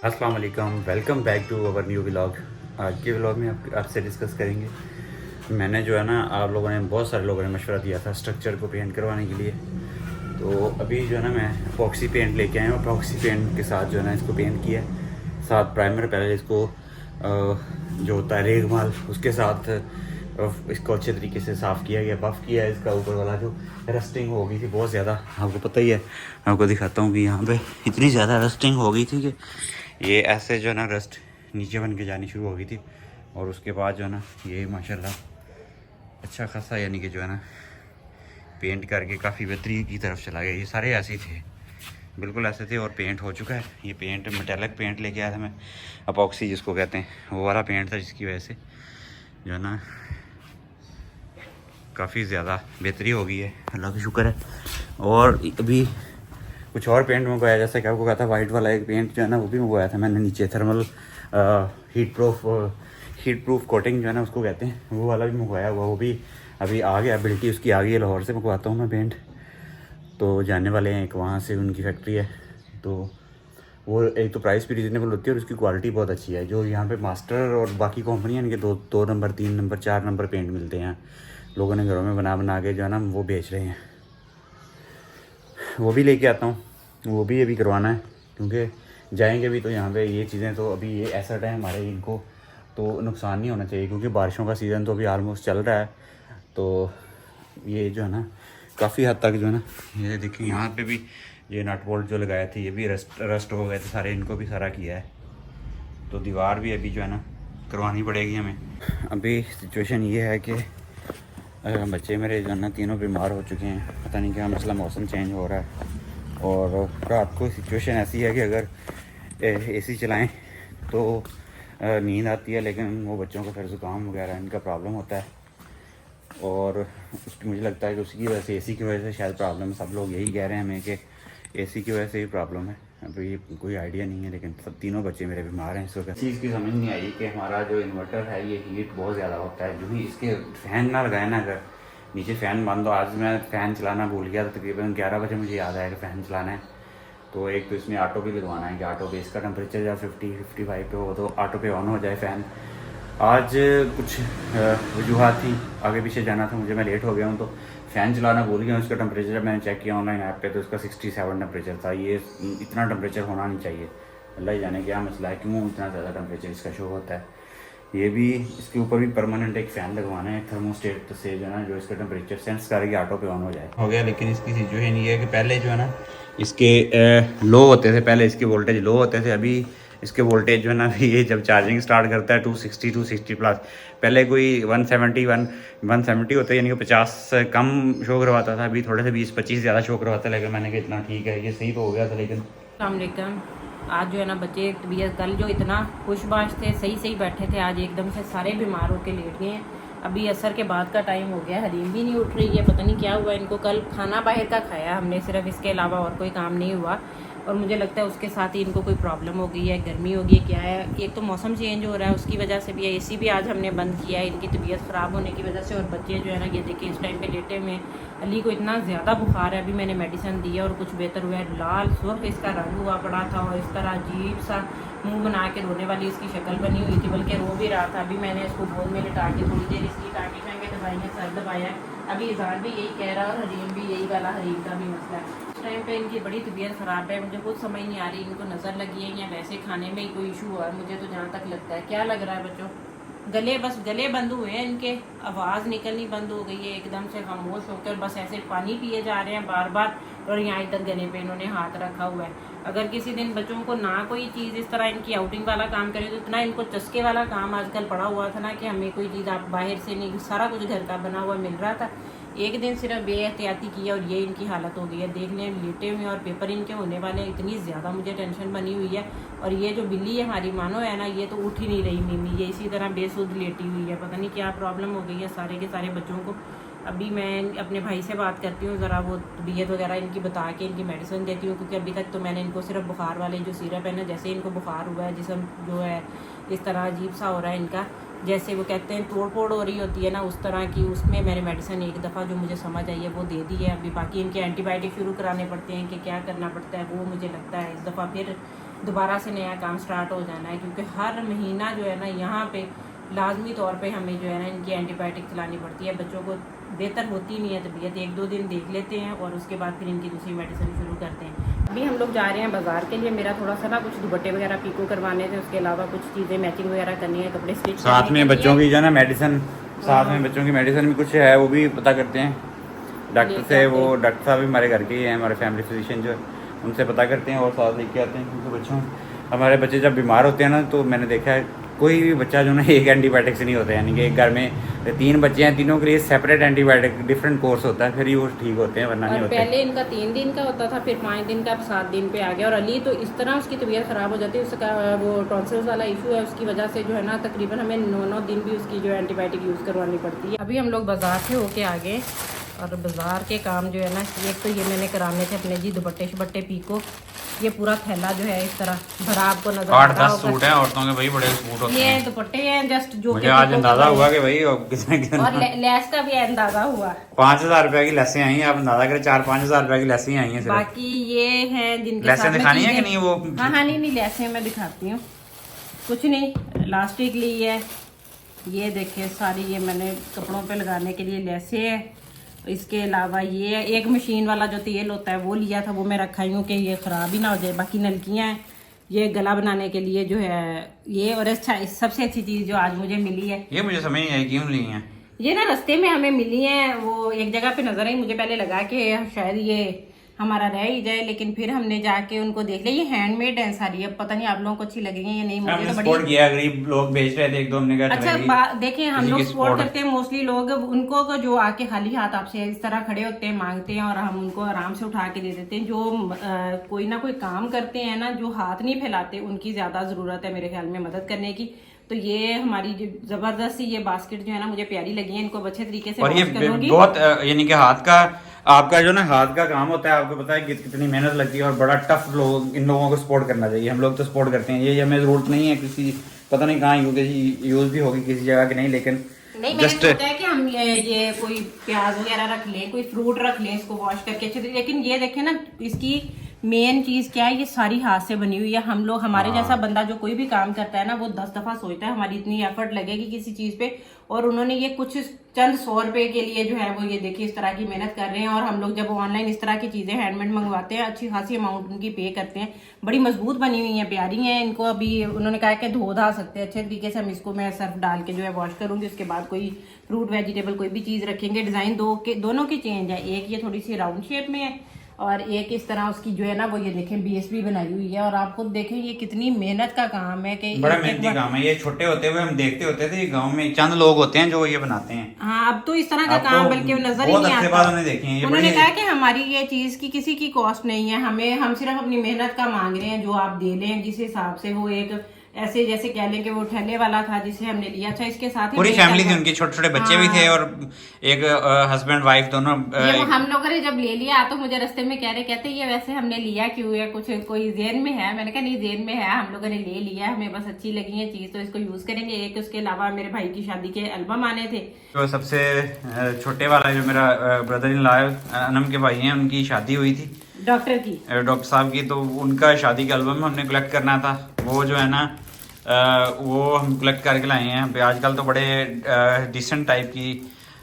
अस्सलाम वालेकुम, welcome back to our new vlog. आज के व्लॉग में आपसे डिस्कस करेंगे। मैंने जो है ना, आप लोगों ने बहुत सारे लोगों ने मशवरा दिया था स्ट्रक्चर को पेंट करवाने के लिए। तो अभी जो है ना, मैं अपॉक्सी पेंट लेके आया हूँ। अपॉक्सी पेंट के साथ जो है ना, इसको पेंट किया है। साथ प्राइमर, पहले इसको जो होता है रेगमाल, उसके साथ इसको अच्छे तरीके से साफ़ किया गया, बफ़ किया है। इसका ऊपर वाला जो रस्टिंग हो गई थी बहुत ज़्यादा, आपको पता ही है। आपको दिखाता हूँ कि यहाँ पे इतनी ज़्यादा रस्टिंग हो गई थी कि ये ऐसे जो है ना, रस्ट नीचे बन के जानी शुरू हो गई थी। और उसके बाद जो है ना, ये माशाल्लाह अच्छा खासा, यानी कि जो है ना, पेंट करके काफ़ी बेहतरी की तरफ चला गया। ये सारे ऐसे ही थे, बिल्कुल ऐसे थे, और पेंट हो चुका है। ये पेंट मेटालिक पेंट लेके आया था मैं, अपॉक्सी जिसको कहते हैं, वो वाला पेंट था, जिसकी वजह से जो है ना काफ़ी ज़्यादा बेहतरी हो गई है, अल्लाह का शुक्र है। और अभी कुछ और पेंट मंगवाया, जैसे कि आपको कहा था वाइट वाला एक पेंट जो है ना, वो भी मंगवाया था मैंने नीचे, थर्मल हीट प्रूफ कोटिंग जो है ना, उसको कहते हैं, वो वाला भी मंगवाया हुआ। वो भी अभी आ गया, बिल्टी उसकी आ गई है। लाहौर से मंगवाता हूँ मैं पेंट, तो जाने वाले हैं एक, वहाँ से उनकी फैक्ट्री है। तो वो एक तो प्राइस भी रीज़नेबल होती है, और उसकी क्वालिटी बहुत अच्छी है। जो यहाँ पे मास्टर और बाकी कंपनी है, इनके दो नंबर, 3 नंबर, 4 नंबर पेंट मिलते हैं। लोगों ने घरों में बना के जो है ना, वो बेच रहे हैं। वो भी लेके आता हूँ, वो भी अभी करवाना है, क्योंकि जाएंगे भी तो यहाँ पे ये चीज़ें, तो अभी ये ऐसा टाइम हमारे, इनको तो नुकसान नहीं होना चाहिए, क्योंकि बारिशों का सीज़न तो अभी आलमोस्ट चल रहा है। तो ये जो है ना, काफ़ी हद तक जो है ना, ये देखिए यहाँ पे भी ये नट बोल्ट जो लगाए थे, ये भी रस्ट हो गए थे सारे, इनको भी सारा किया है। तो दीवार भी अभी जो है ना करवानी पड़ेगी हमें। अभी सिचुएशन ये है कि बच्चे मेरे जो है ना, तीनों बीमार हो चुके हैं। पता नहीं क्या मसला, मौसम चेंज हो रहा है। और रात को सिचुएशन ऐसी है कि अगर एसी चलाएं तो नींद आती है, लेकिन वो बच्चों को फिर ज़ुकाम वगैरह इनका प्रॉब्लम होता है। और उसकी मुझे लगता है कि उसकी वजह से, एसी की वजह से शायद प्रॉब्लम, सब लोग यही कह रहे हैं हमें कि एसी की वजह से ही प्रॉब्लम है। अभी कोई आइडिया नहीं है, लेकिन सब तीनों बच्चे मेरे बीमार हैं इस वक्त। चीज़ की समझ नहीं आई कि हमारा जो इन्वर्टर है, ये हीट बहुत ज़्यादा होता है। जो भी इसके फ़ैन ना लगाए ना, अगर नीचे फ़ैन बंद हो, आज मैं फ़ैन चलाना भूल गया था, तकरीबन 11 बजे मुझे याद आया कि फ़ैन चलाना है। तो एक तो इसमें ऑटो भी लगवाना है कि ऑटो पे इसका टेम्परेचर जब 50-55 पे हो, तो ऑटो पे ऑन हो जाए फ़ैन। आज कुछ वजूहत थी, आगे पीछे जाना था मुझे, मैं लेट हो गया हूँ, तो फ़ैन चलाना भूल गया हूँ। इसका टेम्परेचर जब मैंने चेक किया ऑनलाइन ऐप पे, तो इसका 67 टेम्परेचर था। ये इतना टेम्परेचर होना नहीं चाहिए, अल्लाह ही जाने क्या मसला है, क्यों इतना ज़्यादा टेम्परेचर इसका शो होता है। ये भी, इसके ऊपर भी परमानेंट एक फ़ैन लगवाना है थर्मोस्टेट से, जो है ना, जो इसका टेम्परेचर सेंस करके ऑटो पे ऑन हो जाए। हो गया, लेकिन इसकी सिचुएशन ये है कि पहले जो है ना, इसके लो होते थे, पहले इसके वोल्टेज लो होते थे। अभी इसके वोल्टेज जो है ना, ये जब चार्जिंग स्टार्ट करता है 260 प्लस, पहले कोई 170 होता है, यानी कि 50 से कम शो करवाता था। अभी थोड़े से 20-25 ज़्यादा शो करवाता है, लेकिन मैंने कहा इतना ठीक है, ये सही तो हो गया था। लेकिन अस्सलामुअलैकुम। आज जो है ना, बच्चे तबीयत, कल जो इतना खुशबाश थे, सही सही बैठे थे, आज एकदम से सारे बीमार होकर लेट गए हैं। अभी असर के बाद का टाइम हो गया, हरीम भी नहीं उठ रही है, पता नहीं क्या हुआ इनको। कल खाना बाहर का खाया हमने सिर्फ, इसके अलावा और कोई काम नहीं हुआ। और मुझे लगता है उसके साथ ही इनको कोई प्रॉब्लम हो गई है, गर्मी हो गई है, क्या है। एक तो मौसम चेंज हो रहा है, उसकी वजह से भी है। एसी भी आज हमने बंद किया है इनकी तबीयत ख़राब होने की वजह से। और बच्चे जो है ना, ये देखिए इस टाइम पे लेटे हुए हैं। अली को इतना ज़्यादा बुखार है, अभी मैंने मेडिसिन दी है और कुछ बेहतर हुआ है। लाल सुर्ख इसका रंग हुआ पड़ा था, और इस तरह अजीब सा मुंह बना के रोने वाली इसकी शक्ल बनी हुई थी, बल्कि रो भी रहा था। अभी मैंने इसको गोद में लिटा के थोड़ी देर इसकी टाँगे शाँगे दबाई है, सर दबाया है। अभी इज़ान भी यही कह रहा है, और हरीम भी यही वाला, हरीम का भी मसला है। इस टाइम पे इनकी बड़ी तबीयत ख़राब है। मुझे खुद समझ नहीं आ रही इनको नज़र लगी है या वैसे खाने में ही कोई इशू हुआ है। मुझे तो जहाँ तक लगता है, क्या लग रहा है बच्चों, गले बंद हुए हैं इनके, आवाज़ निकलनी बंद हो गई है, एकदम से खामोश होकर बस ऐसे पानी पिए जा रहे हैं बार बार। और यहाँ इधर गले पे इन्होंने हाथ रखा हुआ है। अगर किसी दिन बच्चों को ना कोई चीज़ इस तरह इनकी आउटिंग वाला काम करे, तो इतना इनको चस्के वाला काम आजकल पड़ा हुआ था ना, कि हमें कोई चीज़ आप बाहर से नहीं, सारा कुछ घर का बना हुआ मिल रहा था। एक दिन सिर्फ बेहतियाती किया और ये इनकी हालत हो गई है। देख लें, लेटे हुए और पेपर इनके होने वाले हैं। इतनी ज़्यादा मुझे टेंशन बनी हुई है। और ये जो बिल्ली है हमारी, मानो है ना, ये तो उठ ही नहीं रही मिमी, ये इसी तरह बेसुध लेटी हुई है। पता नहीं क्या प्रॉब्लम हो गई है सारे के सारे बच्चों को। अभी मैं अपने भाई से बात करती हूँ, ज़रा वो तबीयत वगैरह इनकी बता के इनकी मेडिसिन देती हूँ, क्योंकि अभी तक तो मैंने इनको सिर्फ बुखार वाले जो सिरप है ना, जैसे इनको बुखार हुआ है, जिसम जो है इस तरह अजीब सा हो रहा है इनका, जैसे वो कहते हैं तोड़ फोड़ हो रही होती है ना, उस तरह की, उसमें मैंने मेडिसिन एक दफ़ा जो मुझे समझ आई है वो दे दी है। अभी बाकी इनके एंटीबायोटिक शुरू कराने पड़ते हैं कि क्या करना पड़ता है, वो मुझे लगता है इस दफ़ा फिर दोबारा से नया काम स्टार्ट हो जाना है, क्योंकि हर महीना जो है ना यहाँ पे लाजमी तौर पे हमें जो है ना इनकी एंटीबायोटिक चलानी पड़ती है। बच्चों को बेहतर होती नहीं है तबीयत, 1-2 दिन देख लेते हैं और उसके बाद फिर इनकी दूसरी मेडिसिन शुरू करते हैं। अभी हम लोग जा रहे हैं बाज़ार के लिए। मेरा थोड़ा सा ना कुछ दुपट्टे वगैरह पीको करवाने थे, उसके अलावा कुछ चीज़ें मैचिंग वगैरह करनी है, कपड़े स्टिच साथ में बच्चों की जो है ना मेडिसिन, साथ में बच्चों की मेडिसिन भी कुछ है वो भी पता करते हैं डॉक्टर से। वो डॉक्टर साहब भी हमारे घर के ही हैं, हमारे फैमिली फिजिशियन जो है, उनसे पता करते हैं और साथ लेके आते हैं। क्योंकि बच्चों हमारे बच्चे जब बीमार होते हैं ना, तो मैंने देखा है कोई भी बच्चा जो ना एक एंटीबायोटिक से नहीं होता है। यानी कि एक घर में 3 बच्चे हैं, तीनों के लिए सेपरेट एंटीबायोटिक डिफरेंट कोर्स होता है, फिर ही वो ठीक होते हैं, वरना नहीं होते। पहले इनका 3 दिन का होता था, फिर 5 दिन का, 7 दिन पे आ गया। और अली तो इस तरह उसकी तबीयत ख़राब हो जाती है, उसका वो टॉन्सिल्स वाला इशू है, उसकी वजह से जो है ना तकरीबन हमें 9-9 दिन भी उसकी जो एंटीबायोटिक यूज़ करवानी पड़ती है। अभी हम लोग बाज़ार से होके आ गए और बाज़ार के काम जो है ना, एक तो ये मैंने कराने थे अपने जी दुपट्टे शुपट्टे पीको। ये पूरा थैला जो है इस तरह भरा आपको नजर 8-10 सूट हैं औरतों के, भाई बड़े सूट होते हैं। ये दुपट्टे हैं जस्ट जो मुझे आज अंदाजा हुआ कि भाई और लेस का भी अंदाजा हुआ। 5,000 रुपए की लेसें आई हैं, आप अंदाजा करें 4-5 हजार रुपए की लेसें आई हैं। बाकी ये हैं जिनके लेसें दिखानी है कि नहीं वो? हाँ नहीं लेसें मैं दिखाती हूँ। कुछ नहीं, इलास्टिक ली है, ये देखिए सारी ये मैंने कपड़ों पे लगाने के लिए लेसें है। इसके अलावा ये एक मशीन वाला जो तेल होता है वो लिया था, वो मैं रखा हूँ कि ये ख़राब ही ना हो जाए। बाकी नलकियाँ हैं, ये गला बनाने के लिए जो है ये। और अच्छा सबसे अच्छी चीज़ जो आज मुझे मिली है, ये मुझे समझ नहीं आई क्यों ली है। ये ना रास्ते में हमें मिली है, वो एक जगह पे नजर आई, मुझे पहले लगा कि शायद ये हमारा रह ही जाए, लेकिन फिर हमने जाके उनको देख लिया। ये हैंडमेड है सारी, अब पता नहीं आप लोगों को अच्छी लगेगी या नहीं। मुझे तो सपोर्ट किया, गरीब लोग बेच रहे थे, एक दो हमने कहा अच्छा देखें, हम लोग सपोर्ट करते हैं मोस्टली लोग उनको को जो आके खाली हाथ आपसे इस तरह खड़े होते हैं, मांगते हैं और हम उनको आराम से उठा के दे देते हैं। जो कोई ना कोई काम करते हैं ना, जो हाथ नहीं फैलाते, उनकी ज्यादा जरूरत है मेरे ख्याल में मदद करने की। तो ये हमारी जो जबरदस्ती ये बास्केट जो है ना मुझे प्यारी लगी है, इनको अच्छे तरीके से और ये बहुत यानी कि हाथ का आपका जो ना हाथ का काम होता है, आपको पता है कितनी मेहनत लगती है और बड़ा टफ लोग, इन लोगों को सपोर्ट करना चाहिए। हम लोग तो सपोर्ट करते हैं, ये हमें जरूरत नहीं है किसी, पता नहीं कहाँ यूज भी होगी किसी जगह की नहीं, लेकिन नहीं जस्ट होता है कि हम ये कोई प्याज वगैरह रख लें, कोई फ्रूट रख लें, इसको वॉश करके अच्छे से। लेकिन ये देखें ना, इसकी मेन चीज क्या है, ये सारी हाथ से बनी हुई है। हम लोग, हमारे जैसा बंदा जो कोई भी काम करता है ना, वो 10 दफा सोचता है हमारी इतनी एफर्ट लगेगी किसी चीज पे, और उन्होंने ये कुछ चंद 100 रुपए के लिए जो है वो ये देखिए इस तरह की मेहनत कर रहे हैं। और हम लोग जब ऑनलाइन इस तरह की चीजें हैंडमेड मंगवाते हैं, अच्छी खासी अमाउंट उनकी पे करते हैं, बड़ी मजबूत बनी हुई है, प्यारी है। इनको अभी उन्होंने कहा कि धो धा सकते हैं अच्छे तरीके से। हम इसको मैं सर्फ डाल के जो है वॉश करूंगी, उसके बाद कोई फ्रूट वेजिटेबल कोई भी चीज रखेंगे। डिजाइन दोनों के चेंज है, एक ये थोड़ी सी राउंड शेप में है और एक इस तरह उसकी जो है ना वो ये देखें बीएसबी बनाई हुई है। और आप खुद देखें ये कितनी मेहनत का काम है कि बड़ा मेहनती काम है। ये छोटे होते हुए हम देखते होते थे, गांव में चंद लोग होते हैं जो ये बनाते हैं। हाँ, अब तो इस तरह का काम बल्कि नजर ही नहीं आता। उन्होंने कहा कि हमारी ये चीज की किसी की कॉस्ट नहीं है, हम सिर्फ अपनी मेहनत का मांग रहे हैं, जो आप दे लें जिस हिसाब से। वो एक ऐसे जैसे कह लें कि वो ठेले वाला था जिसे हमने लिया था, इसके साथ पूरी फैमिली थी उनकी, छोटे छोटे बच्चे भी थे और एक हस्बैंड वाइफ दोनों। हम लोगों ने जब ले लिया तो मुझे रास्ते में कहते ये वैसे हमने लिया क्यों है, कुछ कोई जेन में है? मैंने कहा नहीं जेन में है, हम लोगों ने ले लिया, हमें बस अच्छी लगी है चीज तो इसको यूज करेंगे। एक उसके अलावा मेरे भाई की शादी के एल्बम आने थे, तो सबसे छोटे वाला जो मेरा ब्रदर इन लॉ अनम के भाई हैं, उनकी शादी हुई थी डॉक्टर साहब की, तो उनका शादी का एल्बम हमने कलेक्ट करना था। वो जो है ना वो हम कलेक्ट करके लाए हैं। आजकल तो बड़े डिसेंट टाइप की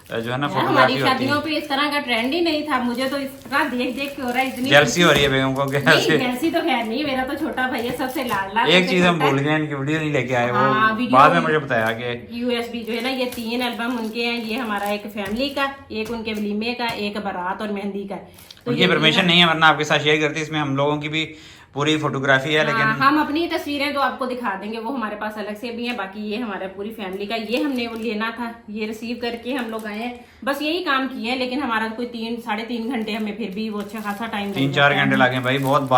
जो है ना फोटोग्राफी हमारी शादियों पे इस तरह का ट्रेंड ही नहीं था। मुझे तो इस तरह देख देख के हो रहा है, इतनी जेलसी हो रही है बेगम को। जेलसी तो खैर नहीं, मेरा तो छोटा भाई है, सबसे लाडला। एक चीज हम भूल गए, इनकी वीडियो नहीं लेके आए, वो बाद में मुझे बताया कि यूएसबी जो है ना, ये 3 एल्बम उनके हैं। ये हमारा एक फैमिली का, एक उनके वलीमे का, एक बारात और मेहंदी का। तो उनकी परमिशन नहीं है, वरना आपके साथ शेयर करती। इसमें हम लोगों की भी पूरी फोटोग्राफी है, लेकिन हम अपनी तस्वीरें तो आपको दिखा देंगे, वो हमारे पास अलग से भी हैं। बाकी ये हमारा पूरी फैमिली का, ये हमने वो लेना था, ये रिसीव करके हम लोग आए हैं, बस यही काम किए हैं। लेकिन हमारा कोई 3-3.5 घंटे हमें फिर भी वो अच्छा खासा टाइम 3-4 घंटे लगे भाई। बहुत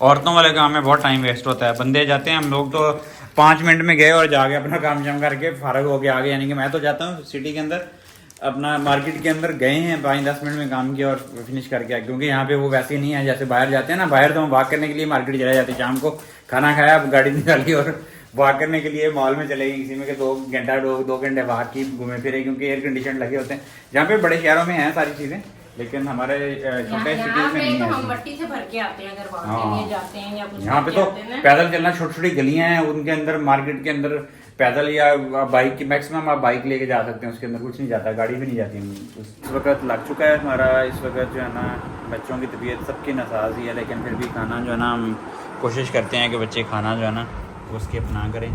औरतों वाले काम में बहुत टाइम वेस्ट होता है। बंदे जाते हैं, हम लोग तो 5 मिनट में गए और जाके अपना काम शाम करके फारग होके आ गए। यानी कि मैं तो जाता हूँ सिटी के अंदर, अपना मार्केट के अंदर गए हैं, 5-10 मिनट में काम किया और फिनिश करके आए। क्योंकि यहाँ पे वो वैसे ही नहीं है जैसे बाहर जाते हैं ना, बाहर तो हम वॉक करने के लिए मार्केट चले जाते हैं, शाम को खाना खाया, गाड़ी निकाली और वॉक करने के लिए मॉल में चले गए। किसी में के 2 घंटे वॉक की, घूमे फिरे, क्योंकि एयर कंडीशन लगे होते हैं। जहाँ पे बड़े शहरों में हैं सारी चीज़ें, लेकिन हमारे छोटे यहाँ सिटीज में पे नहीं तो है हम ऐसे। मट्टी से भर के आते हैं अगर वहाँ हाँ। के लिए जाते हैं या कुछ यहाँ पे करके तो आते हैं ना। पैदल चलना, छोटी छोटी गलियां हैं उनके अंदर, मार्केट के अंदर पैदल या बाइक की मैक्सिमम आप बाइक लेके जा सकते हैं, उसके अंदर कुछ नहीं जाता, गाड़ी भी नहीं जाती। इस वक्त लग चुका है हमारा, इस वक्त जो है ना बच्चों की तबीयत सबकी नासाज ही है, लेकिन फिर भी खाना जो है ना हम कोशिश करते हैं कि बच्चे खाना जो है ना वो स्किप ना करें।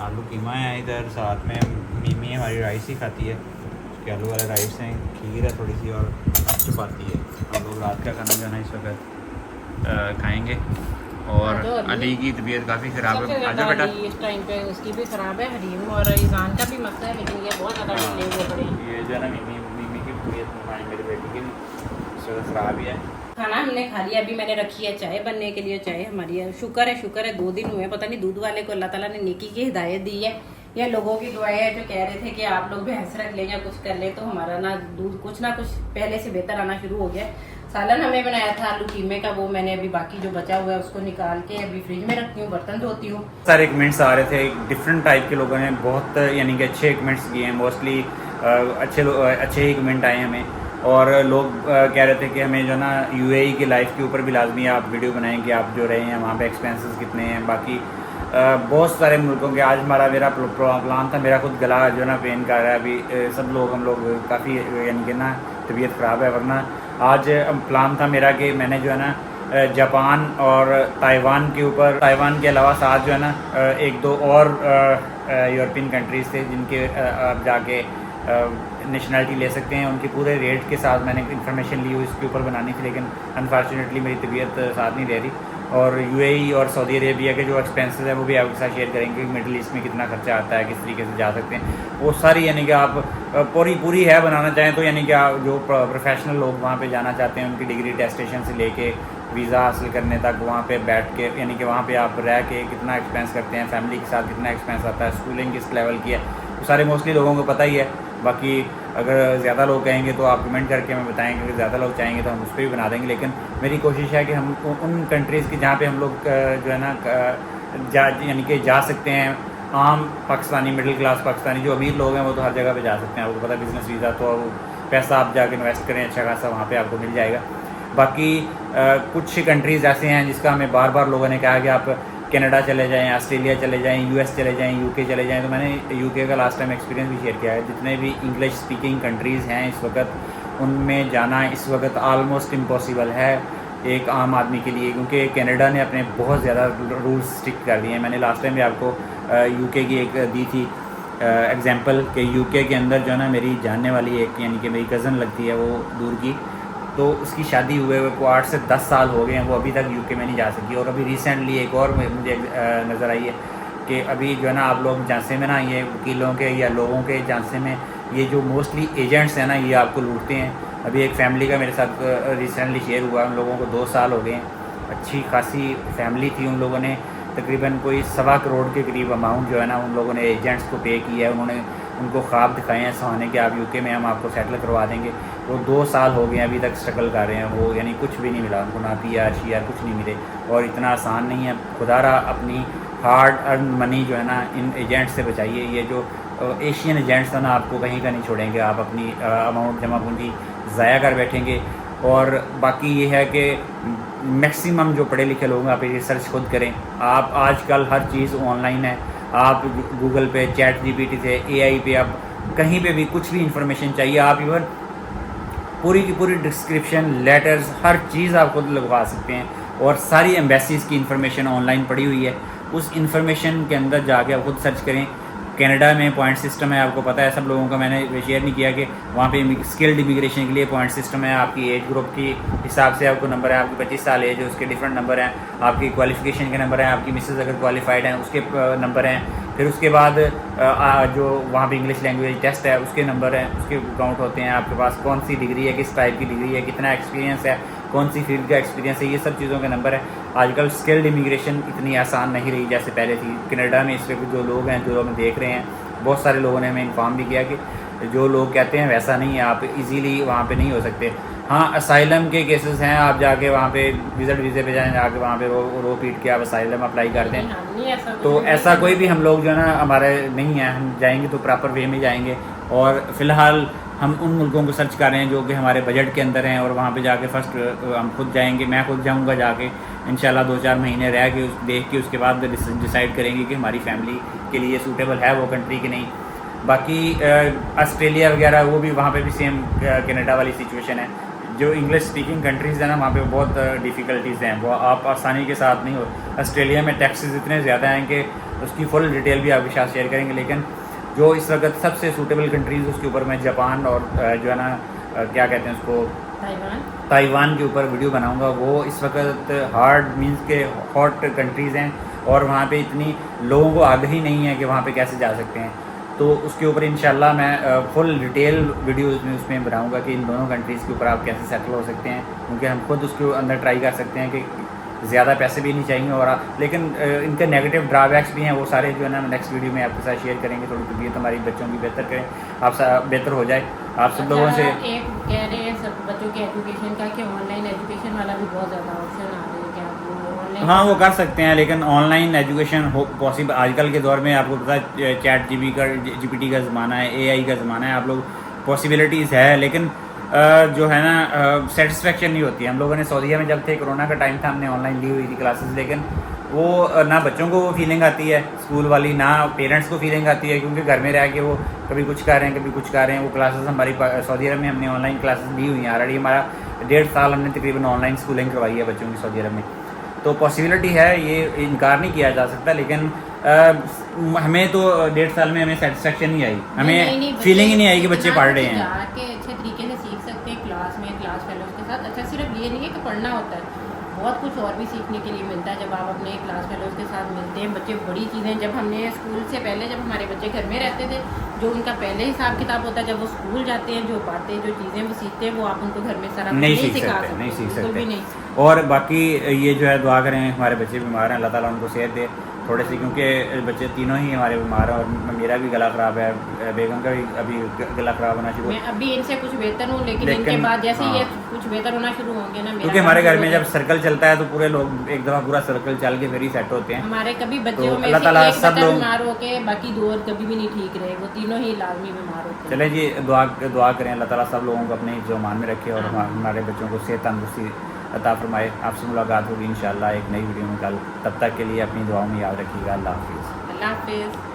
आलू कीमा है इधर, साथ में मीमी हमारी राइस ही खाती है, उसके आलू वाले राइस हैं, खीर है थोड़ी सी और चपाती है। हम लोग रात का खाना जो है ना इस वक्त खाएँगे। और आ जाओ अभी। अली की तबीयत काफ़ी ख़राब सबसे है। ज्यादा आजा बेटा। अली इस टाइम पे उसकी भी खराब है, हरीम और ईजान का भी मसला है, लेकिन ये बहुत ज्यादा ढीले हुए पड़े हैं। ये जो है ना मीमी की तबीयत हमारी, मेरी बेटी की इस वक्त ख़राब ही है। खाना हमने खा लिया, अभी मैंने रखी है चाय बनने के लिए। चाय हमारी है, शुक्र है 2 दिन हुए, पता नहीं दूध वाले को अल्लाह ताला ने नेकी की हिदायत दी है या लोगों की दुआएं है जो कह रहे थे कि आप लोग भैंस रख लें या कुछ कर लें, तो हमारा ना दूध कुछ ना कुछ पहले से बेहतर आना शुरू हो गया। सालन हमें बनाया था आलू कीमे का, वो मैंने अभी बाकी जो बचा हुआ है उसको निकाल के अभी फ्रिज में रखती हूँ, बर्तन धोती हूँ। सारे कमेंट्स आ रहे थे, डिफरेंट टाइप के लोगों ने बहुत यानी कि अच्छे कमेंट्स किए हैं, मोस्टली अच्छे ही कमेंट आए हमें। और लोग कह रहे थे कि हमें जो ना यूएई की लाइफ के ऊपर भी लाजमी आप वीडियो बनाएं कि आप जो रहे हैं वहाँ पे एक्सपेंसेस कितने हैं। बाकी बहुत सारे मुल्कों के, आज मेरा प्लान था, मेरा खुद गला जो ना पेन कर रहा है अभी, सब लोग हम लोग काफ़ी यानी कि ना तबीयत ख़राब है, वरना आज प्लान था मेरा कि मैंने जो है ना जापान और ताइवान के ऊपर, ताइवान के अलावा साथ जो है ना 1-2 और यूरोपियन कंट्रीज़ थे जिनके आप जाके नेशनलिटी ले सकते हैं, उनके पूरे रेट के साथ मैंने इन्फॉर्मेशन ली हुई इसके ऊपर बनानी थी, लेकिन अनफॉर्चुनेटली मेरी तबीयत साथ नहीं दे रही। और यूएई और सऊदी अरेबिया के जो एक्सपेंसेस है वो भी आपके साथ शेयर करेंगे, मिडिल ईस्ट में कितना खर्चा आता है, किस तरीके से जा सकते हैं, वो सारी यानी कि आप पूरी है बनाना चाहें तो, यानी कि आप जो प्रोफेशनल लोग वहाँ पे जाना चाहते हैं उनकी डिग्री टेस्टेशन से लेके वीज़ा हासिल करने तक, वहाँ पे बैठ के यानी कि वहाँ पे आप रह के कितना एक्सपेंस करते हैं, फैमिली के साथ कितना एक्सपेंस आता है, स्कूलिंग किस लेवल की है, वो सारे मोस्टली लोगों को पता ही है। बाकी अगर ज़्यादा लोग कहेंगे तो आप कमेंट करके हमें बताएंगे, अगर ज़्यादा लोग चाहेंगे तो हम उस पर भी बना देंगे। लेकिन मेरी कोशिश है कि हम उन कंट्रीज़ की जहाँ पे हम लोग जो है ना यानी कि जा सकते हैं, आम पाकिस्तानी, मिडिल क्लास पाकिस्तानी जो अमीर लोग हैं वो तो हर जगह पे जा सकते हैं, आपको पता है बिज़नेस वीज़ा तो पैसा आप जाके इन्वेस्ट करें अच्छा खासा वहाँ पे आपको मिल जाएगा। बाकी कुछ कंट्रीज़ ऐसे हैं जिसका हमें बार बार लोगों ने कहा कि आप कनाडा चले जाएं, ऑस्ट्रेलिया चले जाएं, यूएस चले जाएं, यूके चले जाएं, तो मैंने यूके का लास्ट टाइम एक्सपीरियंस भी शेयर किया है। जितने भी इंग्लिश स्पीकिंग कंट्रीज़ हैं इस वक्त, उनमें जाना इस वक्त आलमोस्ट इम्पॉसिबल है एक आम आदमी के लिए, क्योंकि कनाडा ने अपने बहुत ज़्यादा रूल्स स्ट्रिक्ट कर दिए हैं। मैंने लास्ट टाइम भी आपको यूके की एक दी थी एग्जांपल कि यूके के अंदर जो है ना मेरी जानने वाली एक यानी कि मेरी कज़न लगती है, वो दूर की, तो उसकी शादी हुए को 8 से 10 साल हो गए हैं, वो अभी तक यूके में नहीं जा सकी। और अभी रिसेंटली एक और मुझे नज़र आई है कि अभी जो है ना आप लोग झांसे में ना, ये वकीलों के या लोगों के झांसे में ये जो मोस्टली एजेंट्स हैं ना, ये आपको लूटते हैं। अभी एक फैमिली का मेरे साथ रिसेंटली शेयर हुआ, उन लोगों को 2 साल हो गए हैं, अच्छी खासी फैमिली थी, उन लोगों ने तकरीबन कोई 1.25 करोड़ के करीब अमाउंट जो है ना उन लोगों ने एजेंट्स को पे किया है। उन्होंने उनको ख्वाब दिखाए हैं सुहाने कि आप यूके में हम आपको सेटल करवा देंगे। वो 2 साल हो गए अभी तक स्ट्रगल कर रहे हैं, वो यानी कुछ भी नहीं मिला उनको, ना PR शियार कुछ नहीं मिले। और इतना आसान नहीं है, खुदारा अपनी हार्ड अर्न मनी जो है ना इन एजेंट्स से बचाइए। ये जो एशियन एजेंट्स हैं ना आपको कहीं का नहीं छोड़ेंगे, आप अपनी अमाउंट जमा पूंजी ज़ाया कर बैठेंगे। और बाकी ये है कि मैक्सिमम जो पढ़े लिखे लोग हैं आप रिसर्च खुद करें। आप आजकल हर चीज़ ऑनलाइन है, आप गूगल पे, ChatGPT से, AI पे, आप कहीं पे भी कुछ भी इंफॉर्मेशन चाहिए, आप इवन पूरी की पूरी डिस्क्रिप्शन, लेटर्स, हर चीज़ आप खुद लगवा सकते हैं। और सारी एम्बेसीज़ की इंफॉर्मेशन ऑनलाइन पड़ी हुई है, उस इंफॉर्मेशन के अंदर जाके आप खुद सर्च करें। कनाडा में पॉइंट सिस्टम है, आपको पता है, सब लोगों का मैंने शेयर नहीं किया कि वहाँ पे स्किल्ड इमिग्रेशन के लिए पॉइंट सिस्टम है। आपकी एज ग्रुप की हिसाब से आपको नंबर है, आपकी 25 साल एज है उसके डिफरेंट नंबर हैं, आपकी क्वालिफिकेशन के नंबर हैं, आपकी मिसेज अगर क्वालिफाइड हैं उसके नंबर हैं, फिर उसके बाद जो वहाँ पे इंग्लिश लैंग्वेज टेस्ट है उसके नंबर हैं, उसके काउंट होते हैं। आपके पास कौन सी डिग्री है, किस टाइप की डिग्री है, कितना एक्सपीरियंस है, कौन सी फील्ड का एक्सपीरियंस है, ये सब चीज़ों के नंबर है। आजकल स्किल्ड इमिग्रेशन इतनी आसान नहीं रही जैसे पहले थी। कनाडा में इस वक्त जो लोग हैं, जो लोग देख रहे हैं, बहुत सारे लोगों ने हमें इन्फॉर्म भी किया कि जो लोग कहते हैं वैसा नहीं है, आप इजीली वहाँ पे नहीं हो सकते। हाँ, असाइलम के केसेस हैं, आप जाके वहाँ पे विजिट वीज़े पे जाएँ, जाके वहाँ पे रो पीट के आप असाइलम अप्लाई कर दें। तो ऐसा कोई भी हम लोग जो है ना हमारे नहीं है, हम जाएंगे तो प्रॉपर वे में जाएंगे। और फ़िलहाल हम उन मुल्कों को सर्च कर रहे हैं जो कि हमारे बजट के अंदर हैं, और वहाँ पे जाके फ़र्स्ट हम खुद जाएंगे, मैं खुद जाऊँगा जाके इंशाल्लाह 2-4 महीने रह के देख के उसके बाद डिसाइड करेंगे कि हमारी फैमिली के लिए सूटेबल है वो कंट्री कि नहीं। बाकी ऑस्ट्रेलिया वगैरह वो भी वहाँ पे भी सेम कनाडा वाली सिचुएशन है। जो इंग्लिश स्पीकिंग कंट्रीज़ हैं ना, वहाँ पे बहुत डिफ़िकल्टीज़ हैं, वो आप आसानी के साथ नहीं हो। ऑस्ट्रेलिया में टैक्सेस इतने ज़्यादा हैं कि उसकी फुल डिटेल भी आपके साथ शेयर करेंगे। लेकिन जो इस वक्त सबसे सूटेबल कंट्रीज़ उसके ऊपर मैं जापान और जो है ना क्या कहते हैं उसको, ताइवान के ऊपर वीडियो बनाऊंगा। वो इस वक्त हार्ड मींस के हॉट कंट्रीज़ हैं, और वहाँ पे इतनी लोगों को आगाही नहीं है कि वहाँ पे कैसे जा सकते हैं। तो उसके ऊपर इंशाल्लाह मैं फुल डिटेल वीडियो उसमें बनाऊंगा कि इन दोनों कंट्रीज़ के ऊपर आप कैसे सेटल हो सकते हैं, क्योंकि हम खुद उसके अंदर ट्राई कर सकते हैं कि ज़्यादा पैसे भी नहीं चाहिए, और लेकिन इनके नेगेटिव ड्रॉबैक्स भी हैं, वो सारे जो है ना नेक्स्ट वीडियो में आपके साथ शेयर करेंगे। थोड़ी तबीयत हमारी बच्चों की बेहतर करें, आप बेहतर हो जाए आप सब लोगों से। एक कह रहे हैं सब बच्चों के एजुकेशन का कि ऑनलाइन एजुकेशन वाला भी बहुत ज़्यादा ऑप्शन आ रहे हैं, क्या वो ऑनलाइन? हाँ वो कर सकते हैं, लेकिन ऑनलाइन एजुकेशन हो पॉसिबल आजकल के दौर में आपको पता है चैट जीपीटी का ज़माना है, एआई का ज़माना है, आप लोग पॉसिबिलिटीज़ है, लेकिन जो है ना सेटिस्फेक्शन नहीं होती है। हम लोगों ने सऊदीया में जब थे, कोरोना का टाइम था, हमने ऑनलाइन ली हुई थी क्लासेस, लेकिन वो ना बच्चों को वो फीलिंग आती है स्कूल वाली, ना पेरेंट्स को फीलिंग आती है, क्योंकि घर में रह के वो कभी कुछ कर रहे हैं कभी कुछ कर रहे हैं। वो क्लासेस हमारी सऊदी अरब में हमने ऑनलाइन क्लासेस ली हुई हैं ऑलरेडी, हमारा 1.5 साल हमने तकरीबन ऑनलाइन स्कूलिंग करवाई है बच्चों की सऊदी अरब में। तो पॉसिबिलिटी है, ये इनकार नहीं किया जा सकता, लेकिन हमें तो 1.5 साल में हमें सेटिस्फेक्शन नहीं आई, हमें फीलिंग ही नहीं आई कि बच्चे पढ़ रहे हैं। जाके अच्छे तरीके से सीख सकते हैं क्लास में, क्लास फेलोज के साथ। अच्छा सिर्फ ये नहीं है कि पढ़ना होता है, बहुत कुछ और भी सीखने के लिए मिलता है जब आप अपने क्लास फेलोज के साथ मिलते हैं। बच्चे बड़ी चीज़ें, जब हमने स्कूल से पहले जब हमारे बच्चे घर में रहते थे, जो उनका पहले हिसाब किताब होता है, जब वो स्कूल जाते हैं जो बातें जो चीज़ें वो सीखते हैं वो आप उनको घर में सारा नहीं सिखा सीख सकते, बिल्कुल भी नहीं। और बाकी ये जो है दुआ करें, हमारे बच्चे बीमार हैं, अल्लाह ताला उनको सेहत दे थोड़े से, क्योंकि बच्चे तीनों ही हमारे बीमार हैं, और मेरा भी गला ख़राब है, बेगम का भी अभी गला ख़राब होना शुरू। मैं अभी इनसे कुछ बेहतर हूँ, लेकिन इनके बाद जैसे ये कुछ बेहतर होना शुरू होंगे ना, क्योंकि हमारे घर में जब सर्कल चलता है तो पूरे लोग एक दफ़ा पूरा सर्कल चल के फिर ही सेट होते हैं। हमारे कभी बच्चों तो में अल्लाह से ताला एक सब बच्चा लोग बीमार होके बाकी दो और कभी भी नहीं ठीक रहे, वो तीनों ही लाजमी बीमार होते हैं। चले जी, दुआ करें अल्लाह ताला सब लोगों को अपने जो मान में रखे, और हमारे बच्चों को सेहत तंदुरुस्ती अता फरमाए। आपसे मुलाकात होगी इंशाल्लाह एक नई वीडियो में कल, तब तक के लिए अपनी दुआओं में याद रखिएगा। अल्लाह हाफिज़। अल्लाह हाफिज़।